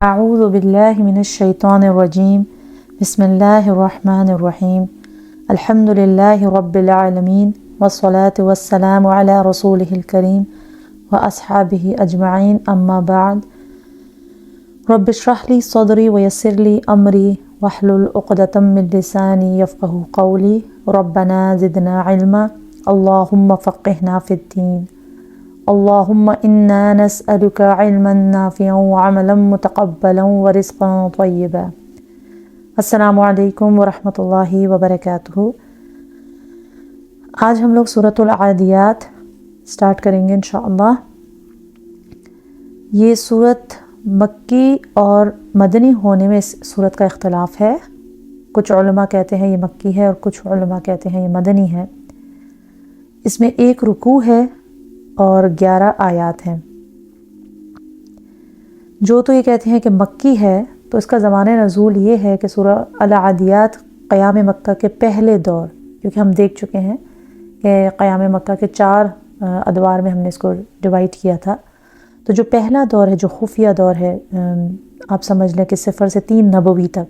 اعوذ باللہ من الشیطان الرجیم بسم اللہ الرحمن الرحیم الحمد للہ رب العالمین والصلاة والسلام علی رسولہ الکریم واصحابہ اجمعین اما بعد رب اشرح لی صدری ویسر لی امری واحلل عقدۃ من لسانی یفقہوا قولی ربنا زدنا علما اللہم فقہنا فی الدین اللہم انا نسألک علما نافعا وعملا متقبلا ورزقا طیبا۔ السلام علیکم ورحمۃ اللہ وبرکاتہ۔ آج ہم لوگ سورۃ العادیات سٹارٹ کریں گے انشاءاللہ۔ یہ سورت مکی اور مدنی ہونے میں اس سورت کا اختلاف ہے۔ کچھ علماء کہتے ہیں یہ مکی ہے اور کچھ علماء کہتے ہیں یہ مدنی ہے۔ اس میں 1 رکوع ہے اور 11 آیات ہیں۔ جو تو یہ کہتے ہیں کہ مکی ہے تو اس کا زمانہ نزول یہ ہے کہ سورہ العادیات قیام مکہ کے پہلے دور، کیونکہ ہم دیکھ چکے ہیں کہ قیام مکہ کے 4 ادوار میں ہم نے اس کو ڈیوائڈ کیا تھا۔ تو جو پہلا دور ہے، جو خفیہ دور ہے، آپ سمجھ لیں کہ 0 سے 3 نبوی تک،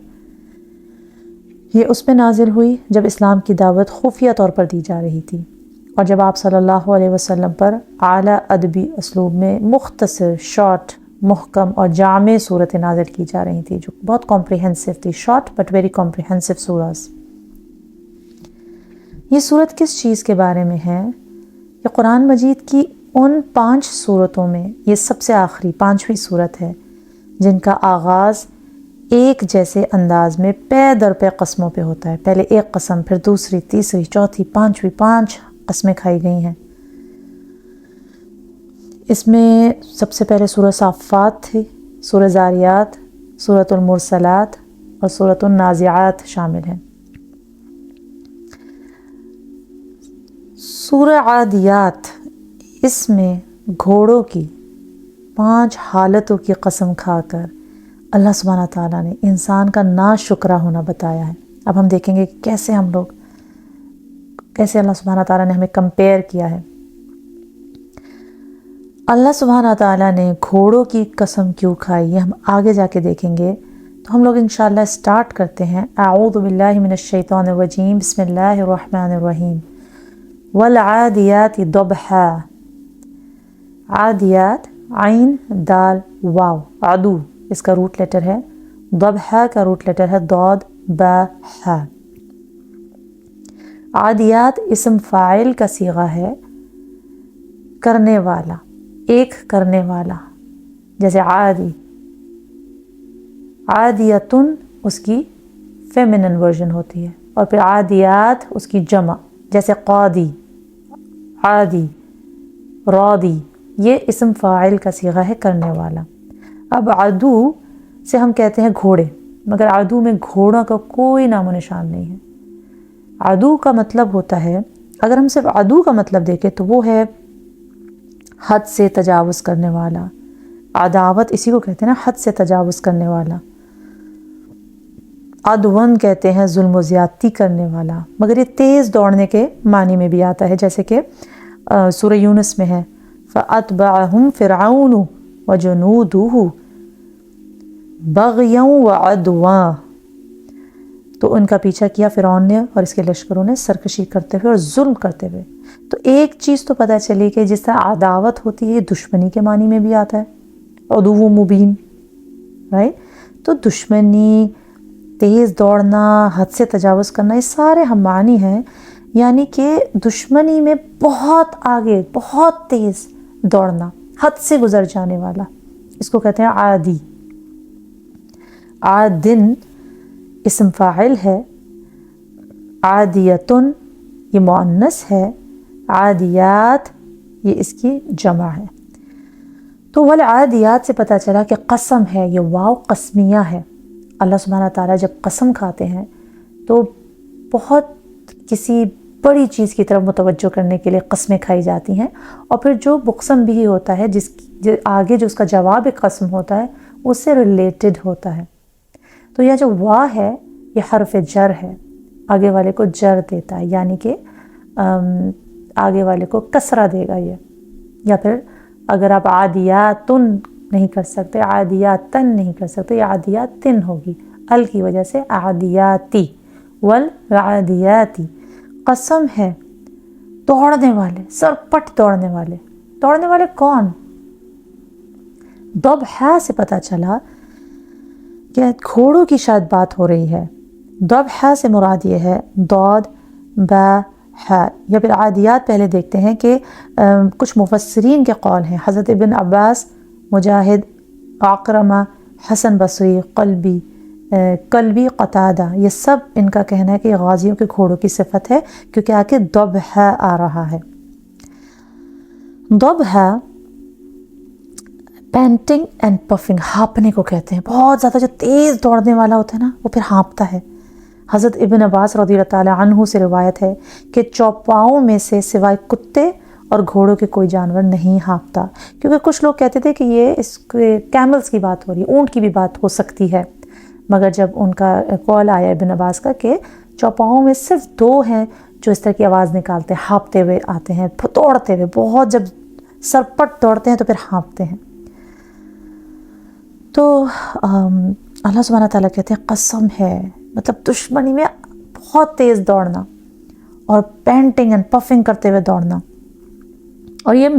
یہ اس میں نازل ہوئی جب اسلام کی دعوت خفیہ طور پر دی جا رہی تھی، اور جب آپ صلی اللہ علیہ وسلم پر اعلیٰ ادبی اسلوب میں مختصر، شارٹ، محکم اور جامع صورتیں نازل کی جا رہی تھی، جو بہت کمپریہنسو تھی، short but very comprehensive source. یہ صورت کس چیز کے بارے میں ہے؟ یہ قرآن مجید کی ان 5 صورتوں میں یہ سب سے آخری 5ویں صورت ہے جن کا آغاز ایک جیسے انداز میں پے در پے قسموں پہ ہوتا ہے۔ پہلے ایک قسم، پھر دوسری، تیسری، چوتھی، 5ویں، 5 قسمیں کھائی گئی ہیں۔ اس میں سب سے پہلے سورہ صافات تھی، سورہ زاریات، سورۃ المرسلات اور سورۃ النازعات شامل ہیں۔ سورہ عادیات، اس میں گھوڑوں کی 5 حالتوں کی قسم کھا کر اللہ سبحانہ تعالیٰ نے انسان کا ناشکرا ہونا بتایا ہے۔ اب ہم دیکھیں گے کہ کیسے اللہ سبحانہ تعالیٰ نے ہمیں کمپیئر کیا ہے۔ اللہ سبحانہ تعالیٰ نے گھوڑوں کی قسم کیوں کھائی، یہ ہم آگے جا کے دیکھیں گے۔ تو ہم لوگ انشاءاللہ سٹارٹ کرتے ہیں۔ اعوذ باللہ من الشیطان الرجیم بسم اللہ الرحمن الرحیم والعادیات ضبحا۔ عادیات، عین دال واو، عدو اس کا روٹ لیٹر ہے، ضبحا کا روٹ لیٹر ہے ضاد با حا۔ عادیات اسم فاعل کا صیغہ ہے، کرنے والا، ایک کرنے والا، جیسے عادی۔ عادیتن اس کی فیمینن ورژن ہوتی ہے، اور پھر عادیات اس کی جمع، جیسے قادی، عادی، راضی، یہ اسم فاعل کا صیغہ ہے، کرنے والا۔ اب عدو سے ہم کہتے ہیں گھوڑے، مگر عدو میں گھوڑوں کا کوئی نام و نشان نہیں ہے۔ عدو کا مطلب ہوتا ہے، اگر ہم صرف عدو کا مطلب دیکھیں تو وہ ہے حد سے تجاوز کرنے والا۔ عداوت اسی کو کہتے ہیں نا، حد سے تجاوز کرنے والا۔ عدوان کہتے ہیں ظلم و زیادتی کرنے والا، مگر یہ تیز دوڑنے کے معنی میں بھی آتا ہے، جیسے کہ سورہ یونس میں ہے فَأَتْبَعَهُمْ فِرْعَوْنُ وَجُنُودُهُ بَغْيًا وَعَدْوًا۔ تو ان کا پیچھا کیا فرعون نے اور اس کے لشکروں نے، سرکشی کرتے ہوئے اور ظلم کرتے ہوئے۔ تو ایک چیز تو پتہ چلی کہ جس طرح عداوت ہوتی ہے یہ دشمنی کے معنی میں بھی آتا ہے، عدو مبین، رائٹ؟ تو دشمنی، تیز دوڑنا، حد سے تجاوز کرنا، یہ سارے ہم معنی ہیں، یعنی کہ دشمنی میں بہت آگے، بہت تیز دوڑنا، حد سے گزر جانے والا، اس کو کہتے ہیں عادی۔ عادن اسم فاعل ہے، عادیتن یہ مؤنث ہے، عادیات یہ اس کی جمع ہے۔ تو والعادیات سے پتہ چلا کہ قسم ہے، یہ واو قسمیہ ہے۔ اللہ سبحانہ تعالیٰ جب قسم کھاتے ہیں تو بہت کسی بڑی چیز کی طرف متوجہ کرنے کے لیے قسمیں کھائی جاتی ہیں، اور پھر جو مقسم بھی ہوتا ہے، آگے جو اس کا جواب ایک قسم ہوتا ہے، اس سے ریلیٹڈ ہوتا ہے۔ تو یہ جو وا ہے یہ حرف جر ہے، آگے والے کو جر دیتا ہے، یعنی کہ آگے والے کو کسرہ دے گا یہ، یا پھر اگر آپ عادیاتن نہیں کر سکتے، عادیاتن نہیں کر سکتے، یہ عادیاتن ہوگی، ال کی وجہ سے عادیاتی، والعادیاتی، قسم ہے دوڑنے والے، سرپٹ دوڑنے والے۔ دوڑنے والے کون؟ ضبحا سے پتہ چلا کہ گھوڑوں کی شاید بات ہو رہی ہے۔ ضبحا سے مراد یہ ہے ضاد با ہا، یا پھر عادیات پہلے دیکھتے ہیں کہ کچھ مفسرین کے قول ہیں، حضرت ابن عباس، مجاہد، عکرمہ، حسن بصری، قلبی، قتادہ، یہ سب ان کا کہنا ہے کہ یہ غازیوں کے گھوڑوں کی صفت ہے، کیونکہ آکے ضبحا آ رہا ہے۔ ضبحا پینٹنگ اینڈ پفنگ، ہانپنے کو کہتے ہیں، بہت زیادہ جو تیز دوڑنے والا ہوتا ہے نا وہ پھر ہانپتا ہے۔ حضرت ابن عباس رضی اللہ تعالیٰ عنہ سے روایت ہے کہ چوپاؤں میں سے سوائے کتے اور گھوڑوں کے کوئی جانور نہیں ہانپتا، کیونکہ کچھ لوگ کہتے تھے کہ یہ اس کیملز کی بات ہو رہی ہے، اونٹ کی بھی بات ہو سکتی ہے، مگر جب ان کا قول آیا ابن عباس کا کہ چوپاؤں میں صرف 2 ہیں جو اس طرح کی آواز نکالتے ہیں، ہانپتے ہوئے آتے ہیں، دوڑتے ہوئے، بہت جب سرپٹ دوڑتے ہیں تو پھر ہانپتے ہیں۔ تو اللہ سبحانہ تعالیٰ کہتے ہیں قسم ہے، مطلب دشمنی میں بہت تیز دوڑنا اور پینٹنگ اینڈ پفنگ کرتے ہوئے دوڑنا۔ اور یہ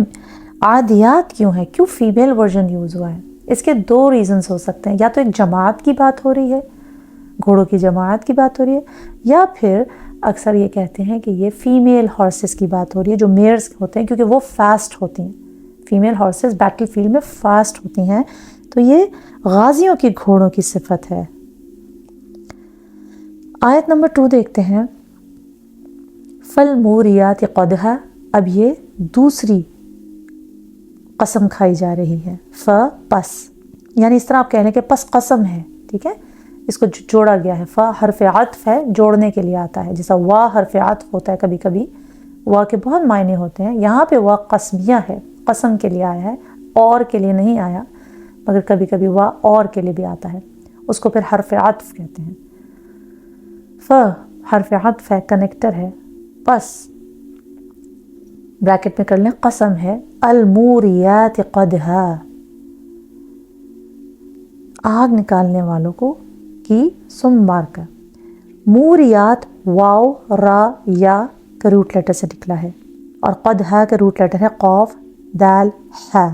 عادیات کیوں ہے، کیوں فیمیل ورژن یوز ہوا ہے؟ اس کے 2 ریزنز ہو سکتے ہیں، یا تو ایک جماعت کی بات ہو رہی ہے، گھوڑوں کی جماعت کی بات ہو رہی ہے، یا پھر اکثر یہ کہتے ہیں کہ یہ فیمیل ہارسز کی بات ہو رہی ہے جو میئرز ہوتے ہیں، کیونکہ وہ فاسٹ ہوتی ہیں، فیمیل ہارسز بیٹل فیلڈ میں فاسٹ ہوتی ہیں، تو یہ غازیوں کی گھوڑوں کی صفت ہے۔ آیت نمبر 2 دیکھتے ہیں، فالموریات قدحا، اب یہ دوسری قسم کھائی جا رہی ہے، پس، یعنی اس طرح آپ کہہ لیں کہ پس قسم ہے، ٹھیک ہے، اس کو جوڑا گیا ہے، حرف عطف ہے، جوڑنے کے لیے آتا ہے، جیسا وا حرف عطف ہوتا ہے کبھی کبھی، وا کے بہت معنی ہوتے ہیں، یہاں پہ وا قسمیہ ہے، قسم کے لیے آیا ہے، اور کے لیے نہیں آیا، مگر کبھی کبھی وا اور کے لیے بھی آتا ہے، اس کو پھر حرف عطف کہتے ہیں۔ حرف عطف ہے، کنیکٹر ہے، پس بریکٹ میں کر لیں، قسم ہے، الموریات قدحا، آگ نکالنے والوں کو کی سم مار کر۔ موریات واو را یا کا روٹ لیٹر سے نکلا ہے، اور قدحا کا روٹ لیٹر ہے قاف دال ہا۔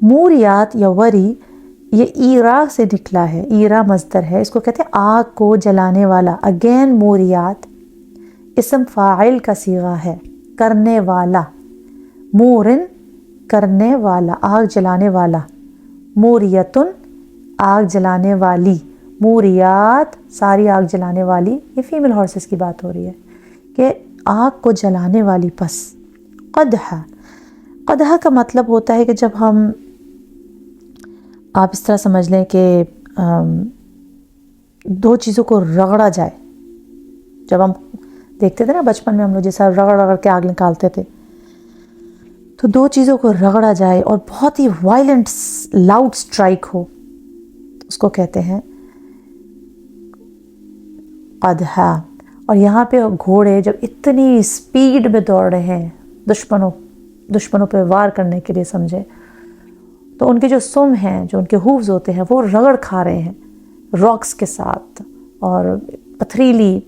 موریات یا وری یہ ایرا سے نکلا ہے، ایرا مصدر ہے، اس کو کہتے ہیں آگ کو جلانے والا۔ اگین موریات اسم فاعل کا صیغہ ہے، کرنے والا، مورن کرنے والا، آگ جلانے والا، موریتن آگ جلانے والی، موریات ساری آگ جلانے والی، یہ فیمیل ہارسز کی بات ہو رہی ہے کہ آگ کو جلانے والی۔ پس قدحا، قدحا کا مطلب ہوتا ہے کہ جب ہم، آپ اس طرح سمجھ لیں کہ 2 چیزوں کو رگڑا جائے، جب ہم دیکھتے تھے نا بچپن میں ہم لوگ جیسا رگڑ رگڑ کے آگ نکالتے تھے، تو 2 چیزوں کو رگڑا جائے اور بہت ہی وائلنٹ لاؤڈ سٹرائک ہو، اس کو کہتے ہیں قدحا۔ اور یہاں پہ گھوڑے جب اتنی سپیڈ میں دوڑ رہے ہیں دشمنوں پہ وار کرنے کے لیے سمجھے، تو ان کے جو سم ہیں، جو ان کے ہووز ہوتے ہیں، وہ رگڑ کھا رہے ہیں راکس کے ساتھ، اور پتھریلی،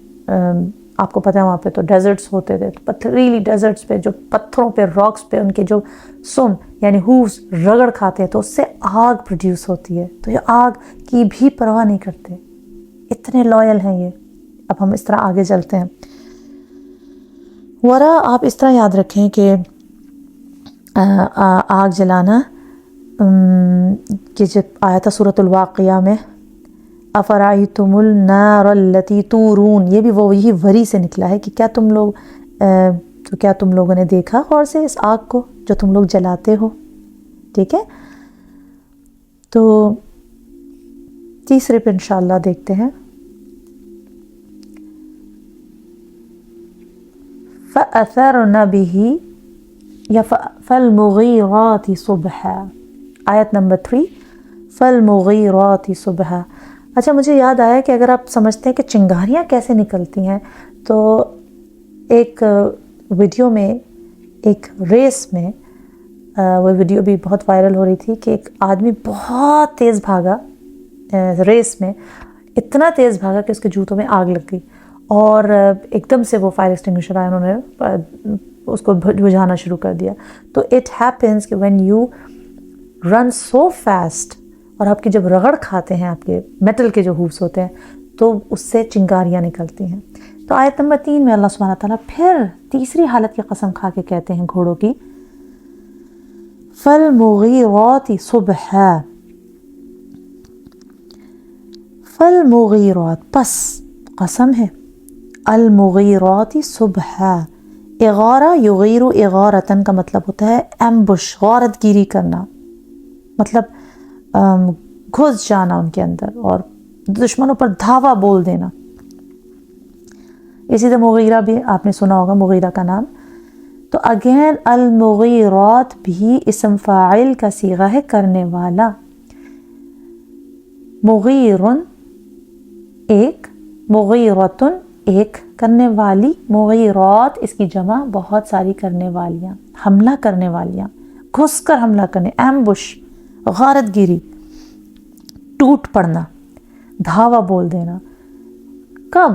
آپ کو پتہ ہے وہاں پہ تو ڈیزرٹس ہوتے تھے، تو پتھریلی ڈیزرٹس پہ جو پتھروں پہ، راکس پہ ان کے جو سم یعنی ہووز رگڑ کھاتے ہیں، تو اس سے آگ پروڈیوس ہوتی ہے، تو یہ آگ کی بھی پرواہ نہیں کرتے، اتنے لائل ہیں یہ۔ اب ہم اس طرح آگے چلتے ہیں، ورا آپ اس طرح یاد رکھیں کہ آگ جلانا کہ جب آیا تھا سورۃ الواقعہ میں، افرأیتم النار التی تورون، یہ بھی وہی وری سے نکلا ہے کہ کیا تم لوگوں نے دیکھا غور سے اس آگ کو جو تم لوگ جلاتے ہو، ٹھیک ہے۔ تو تیسرے پہ انشاءاللہ دیکھتے ہیں، فَأَثَرْنَ بِهِ یا فَالْمُغِيرَاتِ صُبْحًا، آیت نمبر 3، فَالْمُغِيرَاتِ صُبْحًا۔ اچھا مجھے یاد آیا کہ اگر آپ سمجھتے ہیں کہ چنگاریاں کیسے نکلتی ہیں، تو ایک ویڈیو میں، ایک ریس میں وہ ویڈیو بھی بہت وائرل ہو رہی تھی کہ ایک آدمی بہت تیز بھاگا ریس میں، اتنا تیز بھاگا کہ اس کے جوتوں میں آگ لگ گئی، اور ایک دم سے وہ فائر ایکسٹنگوشر آیا، انہوں نے اس کو بجھانا شروع کر دیا۔ تو اٹ ہیپنس کہ when you run so fast, اور آپ کی جب رگڑ کھاتے ہیں آپ کے میٹل کے جو ہوفس ہوتے ہیں تو اس سے چنگاریاں نکلتی ہیں۔ تو آیت نمبر 3 میں اللہ سبحانہ تعالیٰ پھر تیسری حالت کی قسم کھا کے کہتے ہیں گھوڑوں کی، فالمغیرات صبحا، فالمغیرات پس قسم ہے، المغیرات صبحا، اغارہ یغیر اغارتن کا مطلب ہوتا ہے ایمبش، غارت گیری کرنا، مطلب گھس جانا ان کے اندر اور دشمنوں پر دھاوا بول دینا۔ اسی طرح مغیرہ بھی آپ نے سنا ہوگا، مغیرہ کا نام۔ تو اگین المغیرات بھی اسم فاعل کا صیغہ ہے، کرنے والا۔ مغیرن ایک، مغیرتن ایک، کرنے والی، مغیرات اس کی جمع بہت ساری کرنے والیاں، حملہ کرنے والیاں، گھس کر حملہ کرنے، ایمبش، غارت گیری، ٹوٹ پڑنا، دھاوا بول دینا۔ کب؟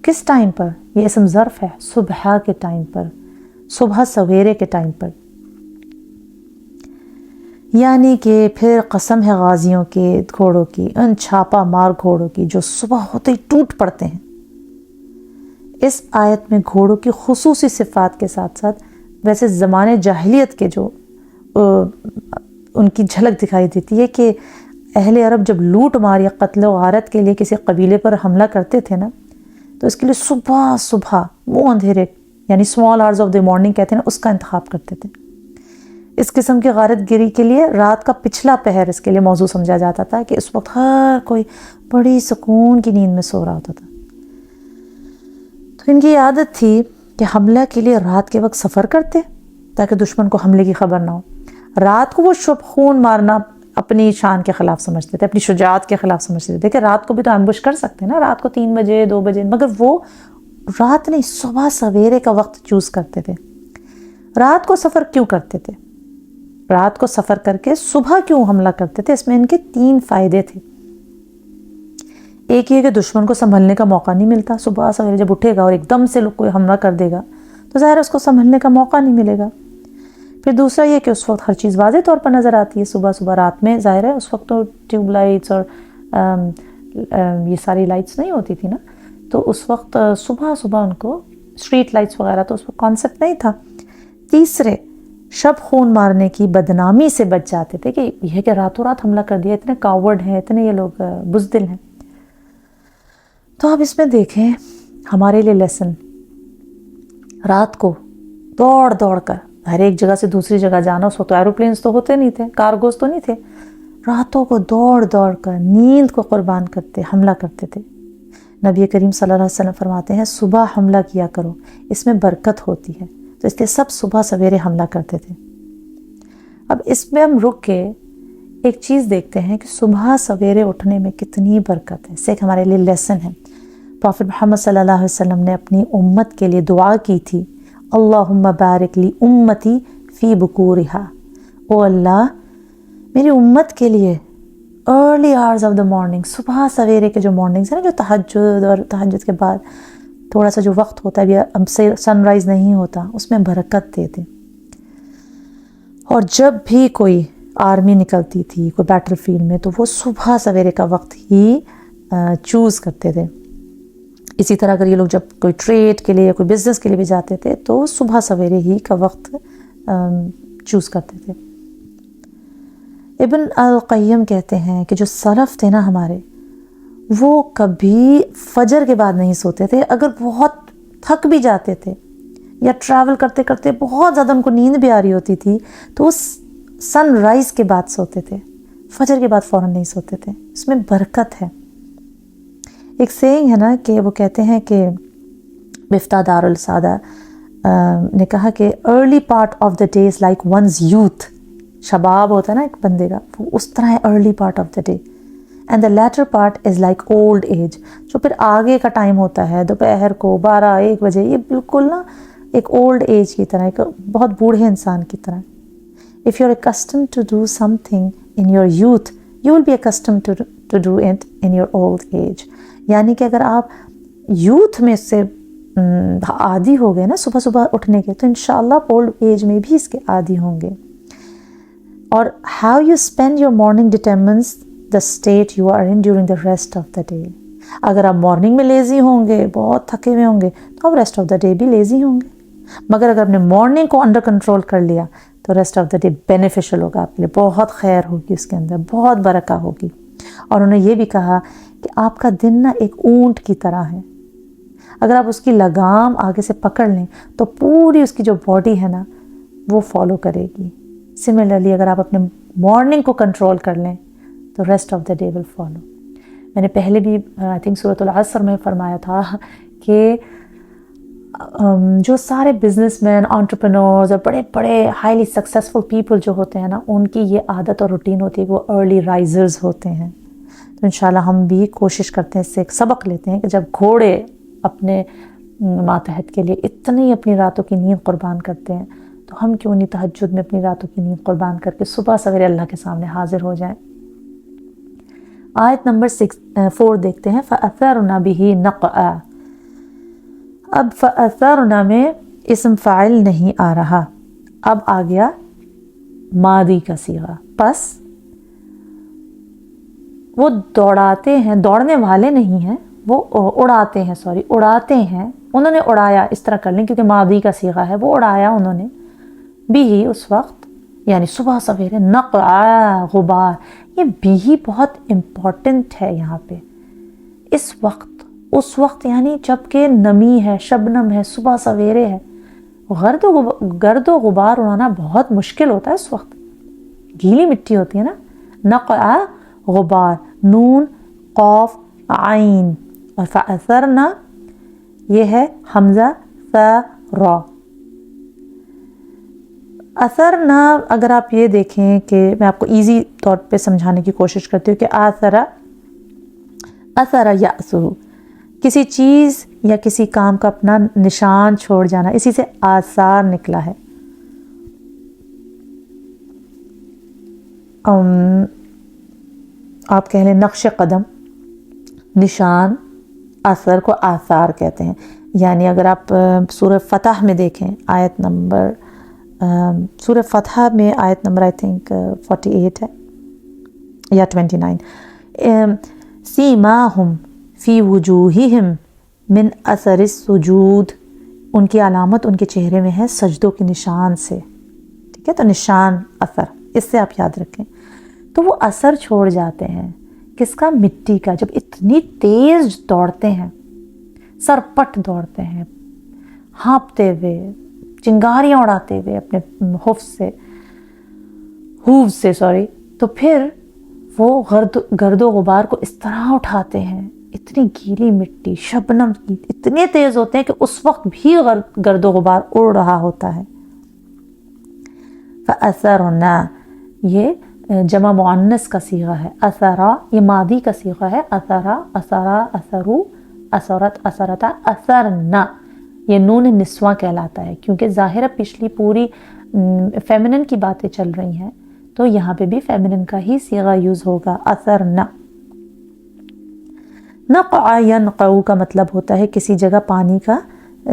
کس ٹائم پر؟ یہ اسم ظرف ہے، صبح کے ٹائم پر، صبح سویرے کے ٹائم پر۔ یعنی کہ پھر قسم ہے غازیوں کے گھوڑوں کی، ان چھاپا مار گھوڑوں کی جو صبح ہوتے ہی ٹوٹ پڑتے ہیں۔ اس آیت میں گھوڑوں کی خصوصی صفات کے ساتھ ساتھ ویسے زمانے جاہلیت کے جو ان کی جھلک دکھائی دیتی ہے کہ اہل عرب جب لوٹ مار یا قتل و غارت کے لیے کسی قبیلے پر حملہ کرتے تھے نا، تو اس کے لیے صبح صبح وہ اندھیرے، یعنی small hours of the morning کہتے ہیں نا، اس کا انتخاب کرتے تھے۔ اس قسم کی غارت گیری کے لیے رات کا پچھلا پہر اس کے لیے موضوع سمجھا جاتا تھا کہ اس وقت ہر کوئی بڑی سکون کی نیند میں سو رہا ہوتا تھا۔ تو ان کی عادت تھی کہ حملہ کے لیے رات کے وقت سفر کرتے تاکہ دشمن کو حملے کی خبر نہ ہو۔ رات کو وہ شب خون مارنا اپنی شان کے خلاف سمجھتے تھے، اپنی شجاعت کے خلاف سمجھتے تھے کہ رات کو بھی تو ایمبش کر سکتے ہیں نا، رات کو 3 بجے 2 بجے، مگر وہ رات نہیں، صبح سویرے کا وقت چوز کرتے تھے۔ رات کو سفر کیوں کرتے تھے؟ رات کو سفر کر کے صبح کیوں حملہ کرتے تھے؟ اس میں ان کے 3 فائدے تھے۔ ایک یہ کہ دشمن کو سنبھلنے کا موقع نہیں ملتا، صبح سویرے جب اٹھے گا اور ایک دم سے کوئی حملہ کر دے گا تو ظاہر ہے اس کو سنبھلنے کا موقع نہیں ملے گا۔ پھر دوسرا یہ کہ اس وقت ہر چیز واضح طور پر نظر آتی ہے، صبح صبح، رات میں ظاہر ہے اس وقت تو ٹیوب لائٹس اور یہ ساری لائٹس نہیں ہوتی تھی نا، تو اس وقت صبح صبح ان کو اسٹریٹ لائٹس وغیرہ تو اس وقت کانسیپٹ نہیں تھا۔ تیسرے، شب خون مارنے کی بدنامی سے بچ جاتے تھے کہ یہ کہ راتوں رات حملہ کر دیا، اتنے کاورڈ ہیں، اتنے یہ لوگ بزدل ہیں۔ تو اب اس میں دیکھیں ہمارے لیے لیسن، رات کو دوڑ دوڑ کر ہر ایک جگہ سے دوسری جگہ جانا، اس وقت ایروپلینز تو ہوتے نہیں تھے، کارگوز تو نہیں تھے، راتوں کو دوڑ دوڑ کر نیند کو قربان کرتے حملہ کرتے تھے۔ نبی کریم صلی اللہ علیہ وسلم فرماتے ہیں صبح حملہ کیا کرو، اس میں برکت ہوتی ہے، تو اس لیے سب صبح سویرے حملہ کرتے تھے۔ اب اس میں ہم رک کے ایک چیز دیکھتے ہیں کہ صبح سویرے اٹھنے میں کتنی برکت ہے، اس سے ایک ہمارے لیے لیسن ہے۔ پروفٹ محمد صلی اللہ علیہ وسلم نے اپنی امت کے لیے دعا کی تھی، اللہم بارک لی امتی فی بکورہا، او اللہ میری امت کے لیے early hours of the morning, صبح سویرے کے جو مارننگز ہیں نا، جو تہجد اور تہجد کے بعد تھوڑا سا جو وقت ہوتا ہے، اب سن رائز نہیں ہوتا، اس میں برکت دے دے۔ اور جب بھی کوئی آرمی نکلتی تھی کوئی بیٹل فیلڈ میں تو وہ صبح سویرے کا وقت ہی چوز کرتے تھے۔ اسی طرح اگر یہ لوگ جب کوئی ٹریڈ کے لیے یا کوئی بزنس کے لیے بھی جاتے تھے تو صبح سویرے ہی کا وقت چوز کرتے تھے۔ ابن القیم کہتے ہیں کہ جو سلف تھے نا ہمارے، وہ کبھی فجر کے بعد نہیں سوتے تھے۔ اگر بہت تھک بھی جاتے تھے یا ٹریول کرتے کرتے بہت زیادہ ان کو نیند بھی آ رہی ہوتی تھی تو وہ سن رائز کے بعد سوتے تھے، فجر کے بعد فوراً نہیں سوتے تھے۔ اس میں برکت ہے۔ ایک سینگ ہے نا کہ وہ کہتے ہیں کہ مفتاح دار السادہ نے کہا کہ early part of the day is like one's youth, شباب ہوتا ہے نا ایک بندے کا، وہ اس طرح ہے early part of the day, and the later part is like old age, جو پھر آگے کا ٹائم ہوتا ہے دوپہر کو 12-1 بجے، یہ بالکل نا ایک اولڈ ایج کی طرح، ایک بہت بوڑھے انسان کی طرح. If you're accustomed to do something in your youth, you will be accustomed to do it in your old age. یعنی کہ اگر آپ یوتھ میں سے عادی ہو گئے نا صبح صبح اٹھنے کے، تو انشاءاللہ آپ اولڈ ایج میں بھی اس کے عادی ہوں گے. اور how you spend your morning determines the state you are in during the rest of the day. اگر آپ مارننگ میں لیزی ہوں گے، بہت تھکے ہوئے ہوں گے، تو آپ ریسٹ آف دا ڈے بھی لیزی ہوں گے. مگر اگر آپ نے مارننگ کو انڈر کنٹرول کر لیا تو rest of the day beneficial ہوگا آپ کے لیے، بہت خیر ہوگی اس کے اندر، بہت برکہ ہوگی. اور انہوں نے یہ بھی کہا کہ آپ کا دن نا ایک اونٹ کی طرح ہے، اگر آپ اس کی لگام آگے سے پکڑ لیں تو پوری اس کی جو باڈی ہے نا وہ فالو کرے گی. سملرلی اگر آپ اپنے مارننگ کو کنٹرول کر لیں تو rest of the day will follow. میں نے پہلے بھی آئی تھنک سورۃ العصر میں فرمایا تھا کہ جو سارے بزنس مین، انٹرپرینورز اور بڑے بڑے ہائیلی سکسیسفل پیپل جو ہوتے ہیں نا، ان کی یہ عادت اور روٹین ہوتی ہے کہ وہ ارلی رائزرز ہوتے ہیں. تو انشاءاللہ ہم بھی کوشش کرتے ہیں، اس سے ایک سبق لیتے ہیں کہ جب گھوڑے اپنے ماتحت کے لیے اتنی اپنی راتوں کی نیند قربان کرتے ہیں، تو ہم کیوں نہیں تہجد میں اپنی راتوں کی نیند قربان کر کے صبح سویرے اللہ کے سامنے حاضر ہو جائیں. آیت نمبر 4 دیکھتے ہیں. فَأَثَرْنَ بِهِ نَقْعًا. اب فَأَثَرْنَ میں اسم فاعل نہیں آ رہا، اب آ گیا ماضی کا صیغہ. پس وہ دوڑاتے ہیں، دوڑنے والے نہیں ہیں، وہ اڑاتے ہیں، اڑاتے ہیں. انہوں نے اڑایا، اس طرح کر لیں کیونکہ ماضی کا صیغہ ہے، وہ اڑایا انہوں نے. بھی اس وقت یعنی صبح سویرے. نقع غبار، یہ بھی بہت امپورٹنٹ ہے یہاں پہ. اس وقت یعنی جب کہ نمی ہے، شبنم ہے، صبح سویرے ہے. گرد و غبار اڑانا بہت مشکل ہوتا ہے اس وقت، گیلی مٹی ہوتی ہے نا. نقع غبار، نون قاف عین، اور فَأَثَرْنَا یہ ہے حمزہ ثا را. اثرنا اگر آپ یہ دیکھیں کہ میں آپ کو ایزی طور پہ سمجھانے کی کوشش کرتی ہوں کہ اثر یأثر، کسی چیز یا کسی کام کا اپنا نشان چھوڑ جانا، اسی سے آثار نکلا ہے. آپ کہہ لیں نقش قدم، نشان، اثر کو آثار کہتے ہیں. یعنی اگر آپ سورہ فتح میں دیکھیں، آیت نمبر سورہ فتح میں آیت نمبر آئی تھنک 48 ہے یا 29. سیماہم فی وجوہہم من اثر السجود، ان کی علامت ان کے چہرے میں ہے سجدوں کے نشان سے. ٹھیک ہے، تو نشان اثر، اس سے آپ یاد رکھیں. تو وہ اثر چھوڑ جاتے ہیں، کس کا؟ مٹی کا. جب اتنی تیز دوڑتے ہیں، سرپٹ دوڑتے ہیں، ہانپتے ہوئے، چنگاریاں اڑاتے ہوئے اپنے ہوف سے تو پھر وہ گرد و غبار کو اس طرح اٹھاتے ہیں. اتنی گیلی مٹی، شبنم کی، اتنے تیز ہوتے ہیں کہ اس وقت بھی گرد و غبار اڑ رہا ہوتا ہے. فَأَثَرْنَا یہ جمع مؤنث کا صیغہ ہے. اثرا یہ ماضی کا صیغہ ہے. اثرا، اثرا، اثرو، اثرت، اثرتا، اثرنا یہ نون نسواں کہلاتا ہے، کیونکہ ظاہرہ پچھلی پوری فیمنن کی باتیں چل رہی ہیں، تو یہاں پہ بھی فیمنن کا ہی صیغہ یوز ہوگا. اثرنا. نقع ینقع کا مطلب ہوتا ہے کسی جگہ پانی کا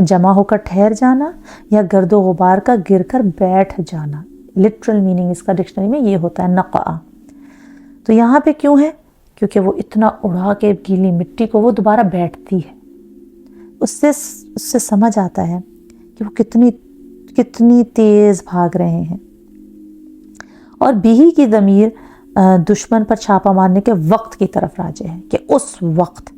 جمع ہو کر ٹھہر جانا یا گرد و غبار کا گر کر بیٹھ جانا. لٹرل میننگ اس کا ڈکشنری میں یہ ہوتا ہے نقع. تو یہاں پہ کیوں ہے؟ کیونکہ وہ اتنا اڑا کے گیلی مٹی کو وہ دوبارہ بیٹھتی ہے. اس سے سمجھ آتا ہے کہ وہ کتنی تیز بھاگ رہے ہیں. اور بھی کی ضمیر دشمن پر چھاپا مارنے کے وقت کی طرف راجع ہے کہ اس وقت.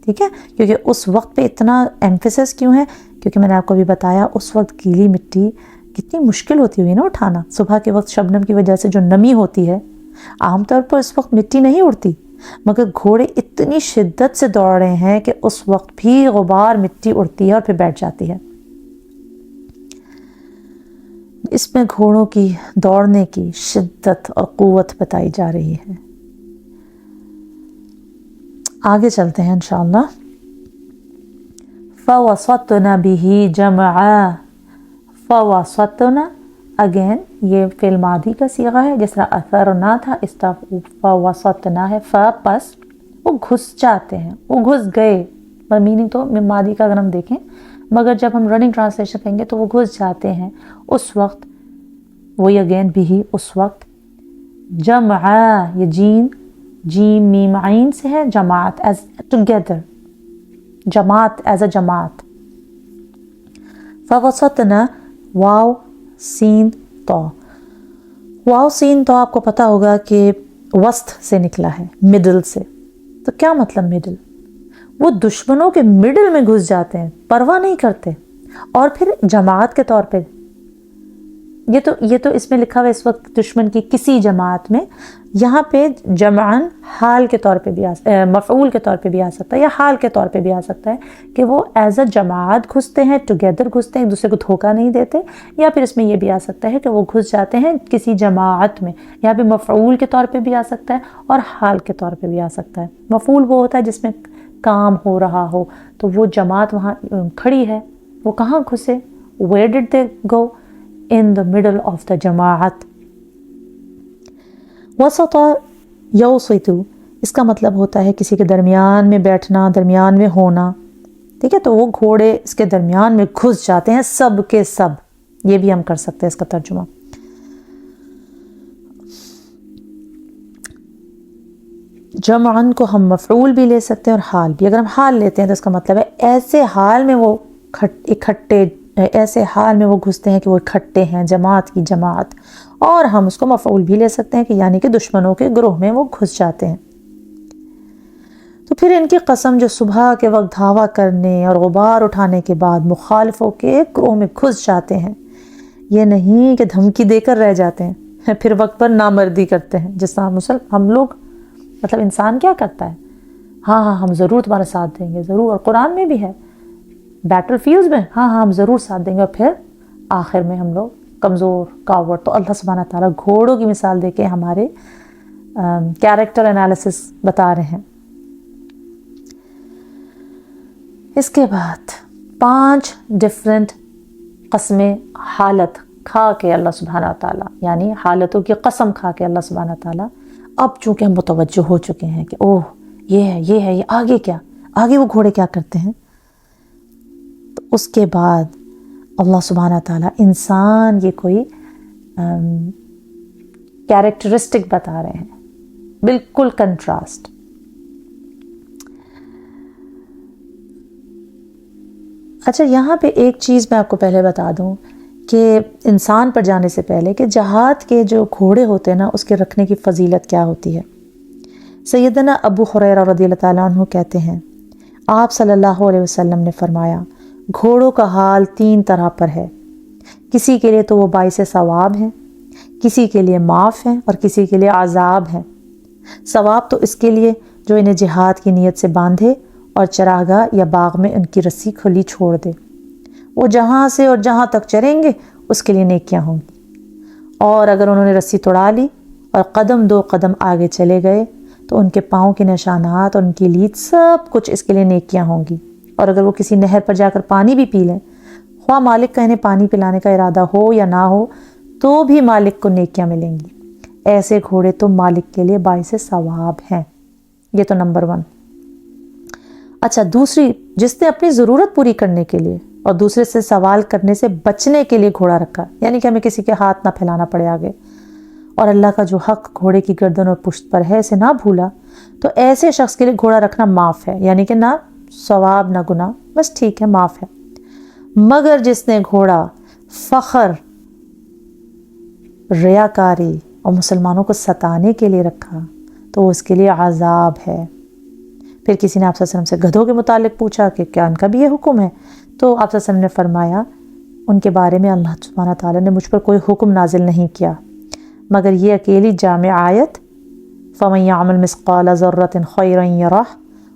ٹھیک ہے، کیونکہ اس وقت پہ اتنا ایمفیسس کیوں ہے؟ کیونکہ میں نے آپ کو بھی بتایا اس وقت گیلی مٹی کتنی مشکل ہوتی ہوئی نا اٹھانا. صبح کے وقت شبنم کی وجہ سے جو نمی ہوتی ہے، عام طور پر اس وقت مٹی نہیں اڑتی، مگر گھوڑے اتنی شدت سے دوڑ رہے ہیں کہ اس وقت بھی غبار مٹی اڑتی ہے اور پھر بیٹھ جاتی ہے. اس میں گھوڑوں کی دوڑنے کی شدت اور قوت بتائی جا رہی ہے. آگے چلتے ہیں انشاءاللہ. فوسطنا به جمعا، فوسطنا اگین یہ فعل ماضی کا صیغہ ہے، جس طرح اثرنا تھا اس طرح فوسطنا ہے، پس وہ گھس جاتے ہیں، وہ گھس گئے، میننگ تو ماضی کا اگر ہم دیکھیں، مگر جب ہم رننگ ٹرانسلیشن کہیں گے تو وہ گھس جاتے ہیں اس وقت، وہی اگین بھی اس وقت، جمعا یہ جیم میم عین سے ہے، جماعت ایز ٹوگیدر، جماعت ایز اے جماعت. فوسطنا واو سین تو، واو سین تو آپ کو پتا ہوگا کہ وسط سے نکلا ہے، مڈل سے. تو کیا مطلب مڈل؟ وہ دشمنوں کے مڈل میں گھس جاتے ہیں، پرواہ نہیں کرتے، اور پھر جماعت کے طور پہ. یہ تو اس میں لکھا ہوا اس وقت دشمن کی کسی جماعت میں، یہاں پہ جمعن حال کے طور پہ بھی مفعول کے طور پہ بھی آ سکتا ہے، یا حال کے طور پہ بھی آ سکتا ہے کہ وہ ایز اے جماعت گھستے ہیں، ٹوگیدر گھستے ہیں، ایک دوسرے کو دھوکہ نہیں دیتے. یا پھر اس میں یہ بھی آ سکتا ہے کہ وہ گھس جاتے ہیں کسی جماعت میں، یہاں پہ مفعول کے طور پہ بھی آ سکتا ہے اور حال کے طور پہ بھی آ سکتا ہے. مفعول وہ ہوتا ہے جس میں کام ہو رہا ہو، تو وہ جماعت وہاں کھڑی ہے، وہ کہاں گھسے؟ Where did they go? In the middle of the جماعت. وسط یوسط اس کا مطلب ہوتا ہے کسی کے درمیان میں بیٹھنا، درمیان میں ہونا. ٹھیک ہے، تو وہ گھوڑے اس کے درمیان میں گھس جاتے ہیں سب کے سب. یہ بھی ہم کر سکتے ہیں اس کا ترجمہ. جمعن کو ہم مفعول بھی لے سکتے ہیں اور حال بھی. اگر ہم حال لیتے ہیں تو اس کا مطلب ہے ایسے حال میں وہ اکٹھے، ایسے حال میں وہ گھستے ہیں کہ وہ اکٹھے ہیں، جماعت کی جماعت. اور ہم اس کو مفعول بھی لے سکتے ہیں کہ یعنی کہ دشمنوں کے گروہ میں وہ گھس جاتے ہیں. تو پھر ان کی قسم جو صبح کے وقت دھاوا کرنے اور غبار اٹھانے کے بعد مخالفوں کے گروہ میں گھس جاتے ہیں، یہ نہیں کہ دھمکی دے کر رہ جاتے ہیں، پھر وقت پر نامردی کرتے ہیں. جس طرح ہم لوگ، مطلب انسان کیا کرتا ہے، ہاں ہم ضرور تمہارا ساتھ دیں گے، ضرور. اور قرآن میں بھی ہے بیٹل فیلڈز میں، ہاں ہم ضرور ساتھ دیں گے، اور پھر آخر میں ہم لوگ کمزور کاوڑ. تو اللہ سبحانہ تعالیٰ گھوڑوں کی مثال دے کے ہمارے کیریکٹر انالیسس بتا رہے ہیں. اس کے بعد 5 ڈفرینٹ قسمیں حالت کھا کے اللہ سبحانہ تعالیٰ، یعنی حالتوں کی قسم کھا کے اللہ سبحانہ تعالیٰ، اب چونکہ ہم متوجہ ہو چکے ہیں کہ اوہ یہ ہے یہ آگے کیا، آگے وہ گھوڑے کیا کرتے ہیں، تو اس کے بعد اللہ سبحانہ تعالیٰ انسان یہ کوئی کیریکٹرسٹک بتا رہے ہیں، بالکل کنٹراسٹ. اچھا، یہاں پہ ایک چیز میں آپ کو پہلے بتا دوں کہ انسان پر جانے سے پہلے کہ جہاد کے جو گھوڑے ہوتے ہیں نا، اس کے رکھنے کی فضیلت کیا ہوتی ہے. سیدنا ابو ہریرہ رضی اللہ تعالیٰ عنہ کہتے ہیں، آپ صلی اللہ علیہ وسلم نے فرمایا، گھوڑوں کا حال 3 طرح پر ہے. کسی کے لیے تو وہ باعث ثواب ہیں، کسی کے لیے معاف ہیں، اور کسی کے لیے عذاب ہیں. ثواب تو اس کے لیے جو انہیں جہاد کی نیت سے باندھے اور چراگاہ یا باغ میں ان کی رسی کھلی چھوڑ دے. وہ جہاں سے اور جہاں تک چریں گے اس کے لیے نیکیاں ہوں گی. اور اگر انہوں نے رسی توڑا لی اور 2 قدم آگے چلے گئے تو ان کے پاؤں کے نشانات اور ان کی لید سب کچھ اس کے لیے نیکیاں ہوں گی. اور اگر وہ کسی نہر پر جا کر پانی بھی پی لیں، خواہ مالک کا انہیں پانی پلانے کا ارادہ ہو یا نہ ہو، تو بھی مالک کو نیکیاں ملیں گی. ایسے گھوڑے تو مالک کے لیے باعث ثواب ہیں. یہ تو نمبر 1. اچھا، دوسری، جس نے اپنی ضرورت پوری کرنے کے لیے اور دوسرے سے سوال کرنے سے بچنے کے لیے گھوڑا رکھا، یعنی کہ ہمیں کسی کے ہاتھ نہ پھیلانا پڑے آگے، اور اللہ کا جو حق گھوڑے کی گردن اور پشت پر ہے اسے نہ بھولا، تو ایسے شخص کے لیے گھوڑا رکھنا معاف ہے، یعنی کہ نہ ثواب نہ گناہ، بس ٹھیک ہے، معاف ہے. مگر جس نے گھوڑا فخر، ریاکاری اور مسلمانوں کو ستانے کے لیے رکھا تو اس کے لیے عذاب ہے. پھر کسی نے آپ صلی اللہ علیہ وسلم سے گدھوں کے متعلق پوچھا کہ کیا ان کا بھی یہ حکم ہے، تو آپ صلی اللہ علیہ وسلم نے فرمایا ان کے بارے میں اللہ سبحانہ تعالیٰ نے مجھ پر کوئی حکم نازل نہیں کیا مگر یہ اکیلی جامع آیت، فَمَن يَعْمَلْ مِثْقَالَ ذَرَّةٍ خَيْرًا يَرَهُ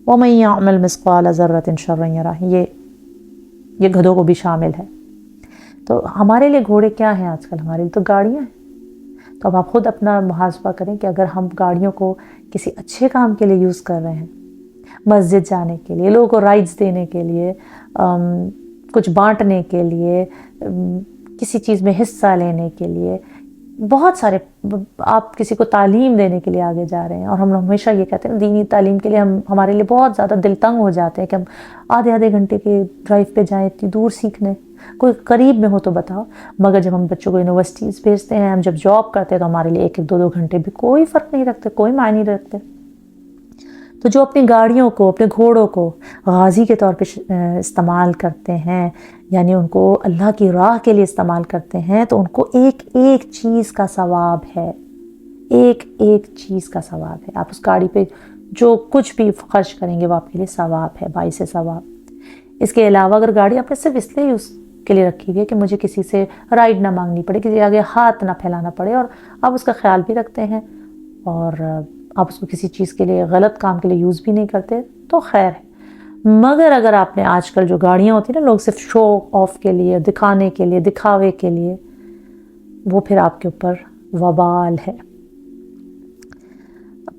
وَمَن يَعْمَلْ مِثْقَالَ ذَرَّةٍ شَرًّا يَرَهُ، یہ گدھوں کو بھی شامل ہے. تو ہمارے لیے گھوڑے کیا ہیں آج کل؟ ہمارے لیے تو گاڑیاں ہیں. تو اب آپ خود اپنا محاسبہ کریں کہ اگر ہم گاڑیوں کو کسی اچھے کام کے لیے یوز کر رہے ہیں، مسجد جانے کے لیے، لوگوں کو رائڈز دینے کے لیے، کچھ بانٹنے کے لیے، کسی چیز میں حصہ لینے کے لیے، بہت سارے، آپ کسی کو تعلیم دینے کے لیے آگے جا رہے ہیں، اور ہم ہمیشہ یہ کہتے ہیں دینی تعلیم کے لیے ہمارے لیے بہت زیادہ دل تنگ ہو جاتے ہیں کہ ہم آدھے گھنٹے کے ڈرائیو پہ جائیں اتنی دور سیکھنے، کوئی قریب میں ہو تو بتاؤ۔ مگر جب ہم بچوں کو یونیورسٹیز بھیجتے ہیں، ہم جب جاب کرتے ہیں، تو ہمارے لیے 1-2 گھنٹے بھی کوئی فرق نہیں رکھتے، کوئی معنی نہیں رکھتے۔ تو جو اپنی گاڑیوں کو، اپنے گھوڑوں کو غازی کے طور پہ استعمال کرتے ہیں، یعنی ان کو اللہ کی راہ کے لیے استعمال کرتے ہیں، تو ان کو ایک ایک چیز کا ثواب ہے، ایک ایک چیز کا ثواب ہے۔ آپ اس گاڑی پہ جو کچھ بھی خرچ کریں گے وہ آپ کے لیے ثواب ہے، باعث ثواب۔ اس کے علاوہ اگر گاڑی آپ نے صرف اس لیے اس کے لیے رکھی ہوئی ہے کہ مجھے کسی سے رائڈ نہ مانگنی پڑے، کسی آگے ہاتھ نہ پھیلانا پڑے، اور آپ اس کا خیال بھی رکھتے ہیں، اور آپ اس کو کسی چیز کے لیے، غلط کام کے لیے یوز بھی نہیں کرتے، تو خیر ہے۔ مگر اگر آپ نے آج کل جو گاڑیاں ہوتی ہیں نا، لوگ صرف شو آف کے لیے، دکھانے کے لیے، دکھاوے کے لیے، وہ پھر آپ کے اوپر وبال ہے۔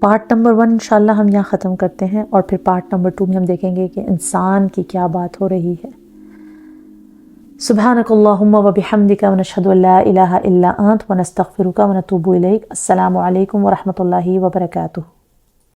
پارٹ نمبر 1 انشاءاللہ ہم یہاں ختم کرتے ہیں، اور پھر پارٹ نمبر 2 میں ہم دیکھیں گے کہ انسان کی کیا بات ہو رہی ہے۔ سبحانک اللہم و بحمدک ونشہد ان لا الہ الا انت ونستغفرک ونتوب الیک۔ السلام علیکم ورحمۃ اللہ وبرکاتہ۔